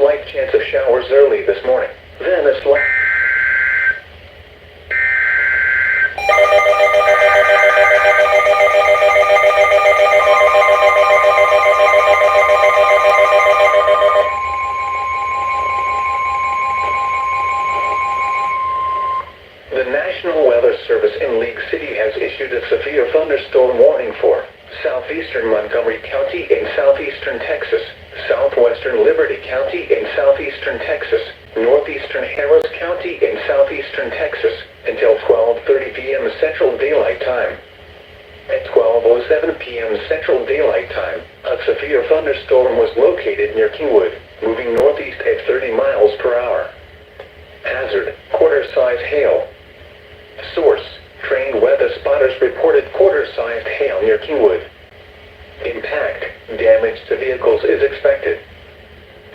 Slight chance of showers early this morning. Then a slight... The National Weather Service in League City has issued a severe thunderstorm warning for southeastern Montgomery County in southeastern Texas, southwestern Liberty County in southeastern Texas, northeastern Harris County in southeastern Texas, until 12:30 p.m. Central Daylight Time. At 12:07 p.m. Central Daylight Time, a severe thunderstorm was located near Kingwood, moving northeast at 30 miles per hour. Hazard: quarter-size hail. Source: trained weather spotters reported quarter-sized hail near Kingwood. Impact: damage to vehicles is expected.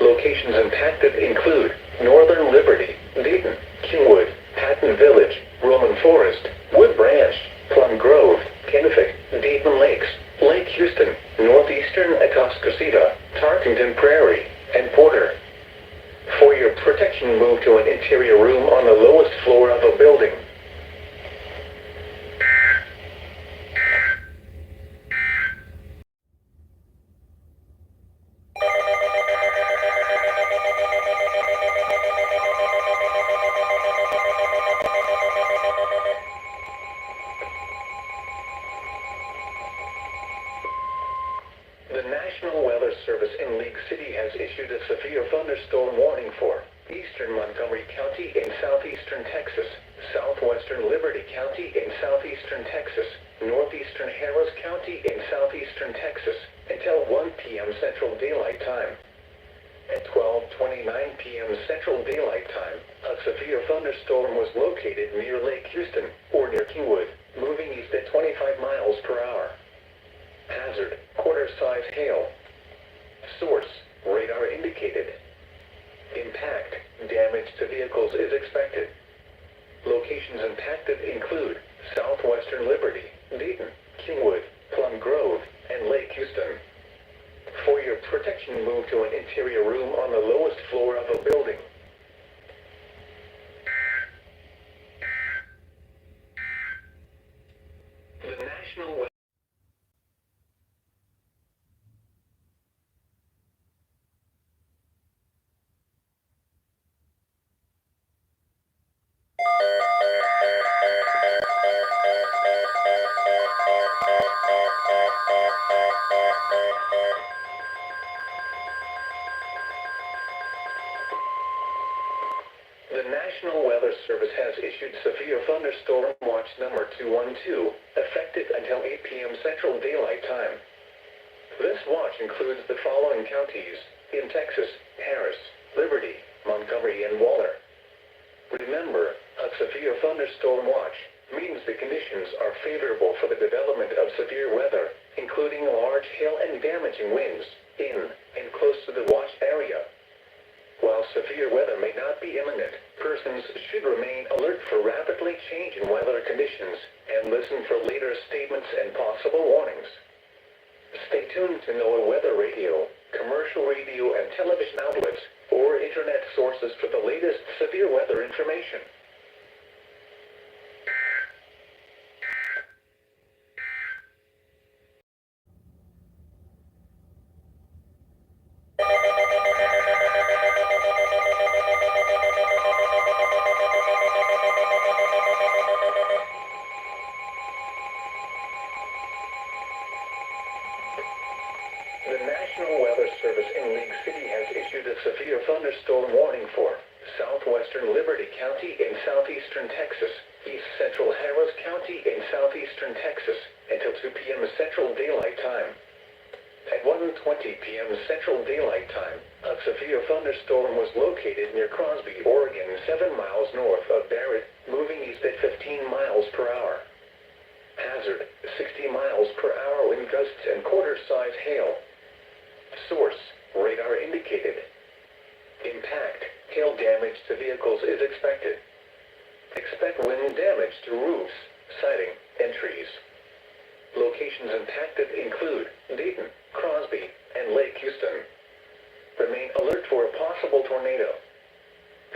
Locations impacted include Northern Liberty, Dayton, Kingwood, Patton Village, Roman Forest, Wood Branch, Plum Grove, Kennefic, Dayton Lakes, Lake Houston, northeastern Atascocita, Tarkington Prairie, and Porter. For your protection, move to an interior room on the lowest floor of a building. The National Weather Service in League City has issued a severe thunderstorm warning for eastern Montgomery County in southeastern Texas, southwestern Liberty County in southeastern Texas, northeastern Harris County in southeastern Texas, until 1 p.m. Central Daylight Time. At 12:29 p.m. Central Daylight Time, a severe thunderstorm was located near Lake Houston, or near Kingwood, moving east at 25 miles per hour. Hazard: quarter-size hail. Source: radar indicated. Impact: damage to vehicles is expected. Locations impacted include southwestern Liberty, Dayton, Kingwood, Plum Grove, and Lake Houston. For your protection, move to an interior room on the lowest floor of a building. The National The National Weather Service has issued severe thunderstorm watch number 212, effective until 8 p.m. Central Daylight Time. This watch includes the following counties in Texas: Harris, Liberty, Montgomery, and Waller. Remember, a severe thunderstorm watch means the conditions are favorable for the development of severe weather, including large hail and damaging winds, in and close to the watch area. While severe weather may not be imminent, persons should remain alert for rapidly changing weather conditions and listen for later statements and possible warnings. Stay tuned to NOAA Weather Radio, commercial radio and television outlets, or internet sources for the latest severe weather information. The National Weather Service in League City has issued a severe thunderstorm warning for southwestern Liberty County in southeastern Texas, east central Harris County in southeastern Texas, until 2 p.m. Central Daylight Time. At 1:20 p.m. Central Daylight Time, a severe thunderstorm was located near Crosby, Oregon, 7 miles north of Barrett, moving east at 15 miles per hour. Hazard: 60 miles per hour wind gusts and quarter-size hail. Source: radar indicated. Impact: hail damage to vehicles is expected. Expect wind damage to roofs, siding, and trees. Locations impacted include Dayton, Crosby, and Lake Houston. Remain alert for a possible tornado.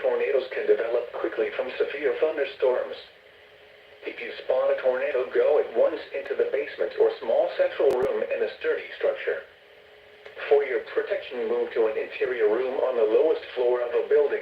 Tornadoes can develop quickly from severe thunderstorms. If you spot a tornado, go at once into the basement or small central room in a sturdy structure. For your protection, move to an interior room on the lowest floor of a building.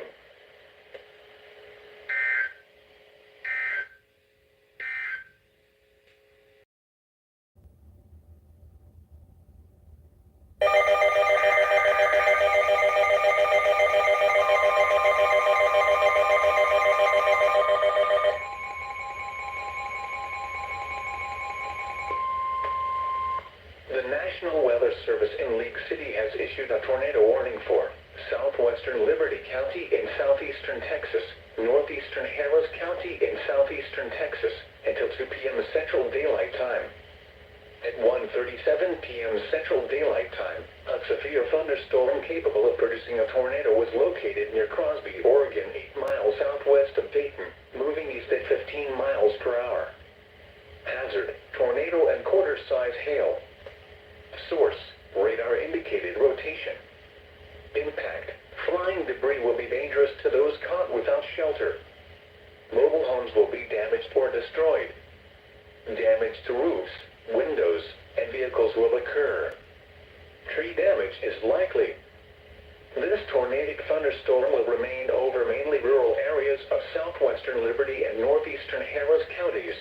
The National Weather Service in League City has issued a tornado warning for southwestern Liberty County in southeastern Texas, northeastern Harris County in southeastern Texas, until 2 p.m. Central Daylight Time. At 1:37 p.m. Central Daylight Time, a severe thunderstorm capable of producing a tornado was located near Crosby, Oregon, 8 miles southwest of Dayton, moving east at 15 miles per hour. Hazard: tornado and quarter-size hail. Source: radar indicated rotation. Impact: flying debris will be dangerous to those caught without shelter. Mobile homes will be damaged or destroyed. Damage to roofs, windows, and vehicles will occur. Tree damage is likely. This tornadic thunderstorm will remain over mainly rural areas of southwestern Liberty and northeastern Harris counties.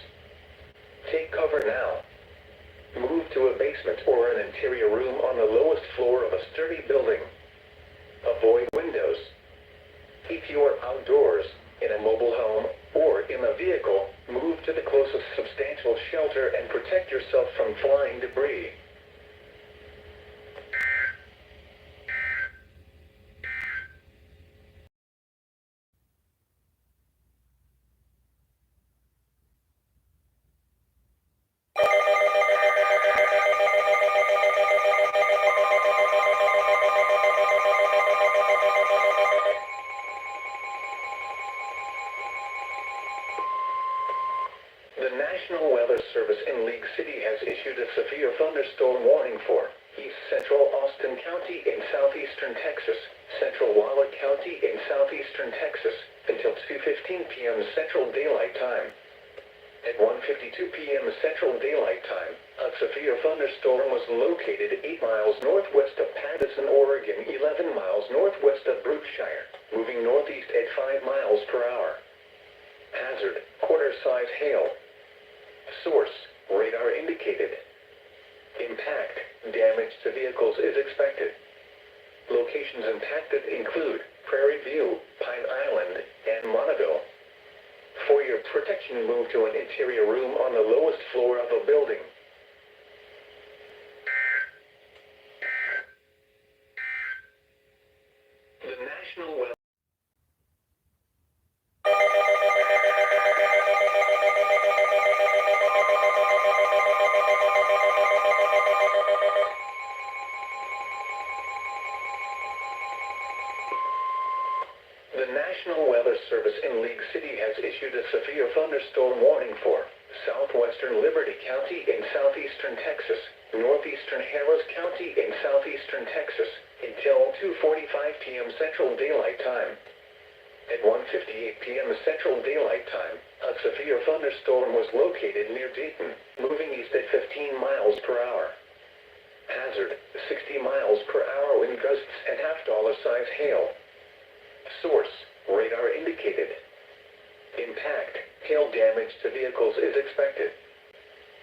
Take cover now. Move to a basement or an interior room on the lowest floor of a sturdy building. Avoid windows. If you are outdoors, in a mobile home, or in a vehicle, move to the closest substantial shelter and protect yourself from flying debris. The National Weather Service in League City has issued a severe thunderstorm warning for East Central Austin County in southeastern Texas, Central Waller County in southeastern Texas, until 2:15 p.m. Central Daylight Time. At 1:52 p.m. Central Daylight Time, a severe thunderstorm was located 8 miles northwest of Pattison, Oregon, 11 miles northwest of Brookshire, moving northeast at 5 miles per hour. Hazard: quarter-size hail. Source: radar indicated. Impact: damage to vehicles is expected. Locations impacted include Prairie View, Pine Island, and Montego. For your protection, move to an interior room on the lowest floor of a building. The National Weather The National Weather Service in League City has issued a severe thunderstorm warning for southwestern Liberty County in southeastern Texas, northeastern Harris County in southeastern Texas, until 2:45 p.m. Central Daylight Time. At 1:58 p.m. Central Daylight Time, a severe thunderstorm was located near Dayton, moving east at 15 miles per hour. Hazard: 60 miles per hour wind gusts and half-dollar-size hail. Source: radar indicated. Impact: hail damage to vehicles is expected.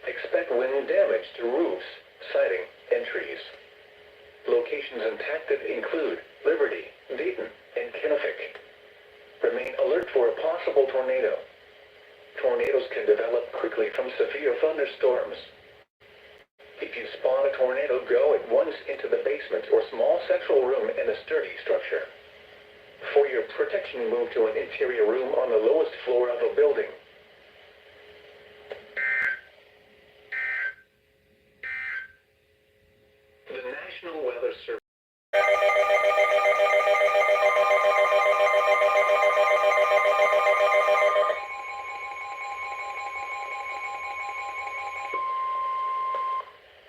Expect wind damage to roofs, siding, and trees. Locations impacted include Liberty, Dayton, and Kennewick. Remain alert for a possible tornado. Tornadoes can develop quickly from severe thunderstorms. If you spot a tornado, go at once into the basement or small central room in a sturdy structure. For your protection, move to an interior room on the lowest floor of a building. The National Weather Service.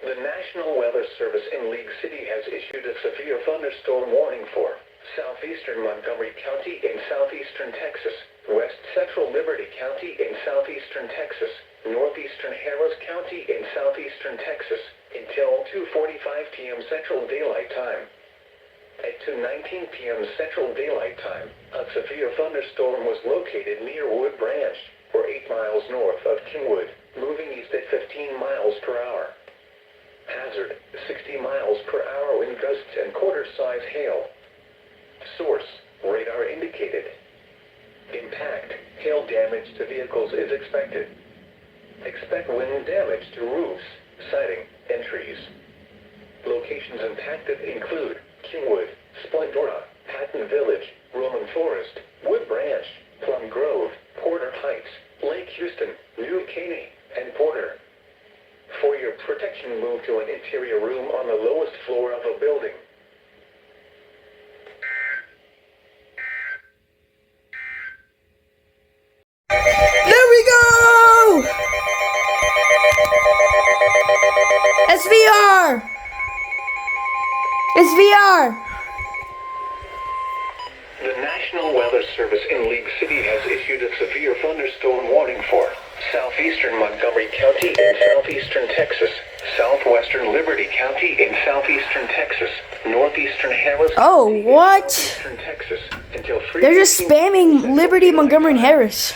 The National Weather Service in League City has issued a severe thunderstorm warning for southeastern Montgomery County in southeastern Texas, west central Liberty County in southeastern Texas, northeastern Harris County in southeastern Texas, until 2:45 p.m. Central Daylight Time. At 2:19 p.m. Central Daylight Time, a severe thunderstorm was located near Wood Branch, or 8 miles north of Kingwood, moving east at 15 miles per hour. Hazard, 60 miles per hour wind gusts and quarter-size hail. Source, radar indicated. Impact, hail damage to vehicles is expected. Expect wind damage to roofs, siding, and trees. Locations impacted include Kingwood, Splendora, Patton Village, Roman Forest, Wood Branch, Plum Grove, Porter Heights, Lake Houston, New Caney, and Porter. For your protection, move to an interior room on the lowest floor of a building. There we go! SVR! It's VR! The National Weather Service in League City has issued a severe thunderstorm warning for southeastern Montgomery County in southeastern Texas, southwestern Liberty County in southeastern Texas, northeastern Harris Oh, County what? in southeastern Texas, until 3 They're just spamming Liberty, Montgomery, and Harris.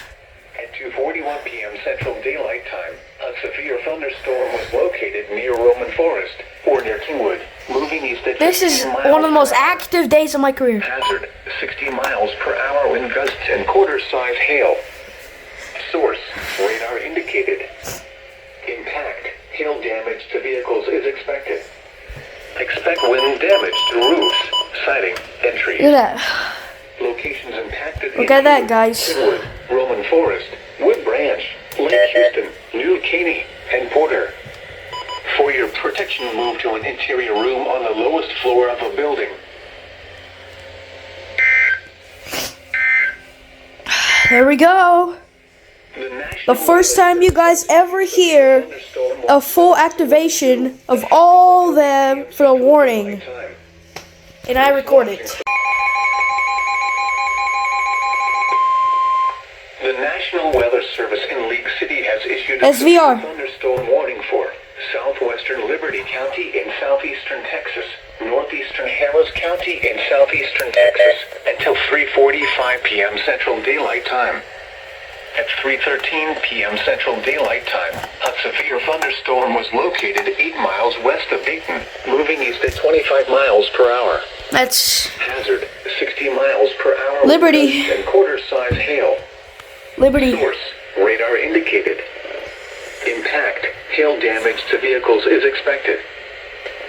At 2:41 p.m. Central Daylight Time, a severe thunderstorm was located near Roman Forest, or near Kingwood, moving east at This is 15 one of the most miles per hour. active days of my career. Hazard, 60 miles per hour wind gusts and quarter-size hail. Source, radar indicated. Impact, hail damage to vehicles is expected. Expect wind damage to roofs, siding, and trees. Look at that. Locations impacted Look at that, guys. Kingwood, Roman Forest, Wood Branch, Lake Houston, New Caney, and Porter. For your protection, move to an interior room on the lowest floor of a building. There we go. The first time you guys ever hear a full activation of all them for a warning. And I record it. The National Weather Service in League City has issued a SVR. severe thunderstorm warning for southwestern Liberty County in southeastern Texas, northeastern Harris County in southeastern Texas, until 3:45 p.m. Central Daylight Time. At 3:13 p.m. Central Daylight Time, a severe thunderstorm was located 8 miles west of Dayton, moving east at 25 miles per hour. That's Hazard, 60 miles per hour. Liberty. And quarter-size hail. Liberty. Source, radar indicated. Impact, hail damage to vehicles is expected.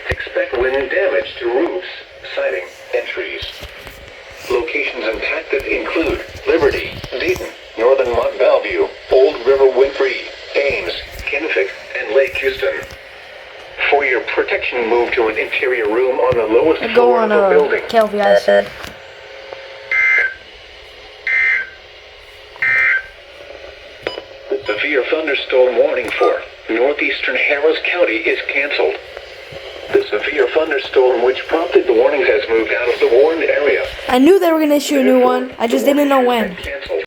Expect wind damage to roofs, siding, and trees. Locations impacted include Liberty, Dayton, Northern Mont Bellevue, Old River Winfrey, Ames, Kennewick, and Lake Houston. For your protection, move to an interior room on the lowest Go floor on of a building. Kelvy, I said. Severe thunderstorm warning for northeastern Harris County is canceled. The severe thunderstorm which prompted the warnings has moved out of the warned area. I knew they were going to issue a new one. I just didn't know when. Canceled.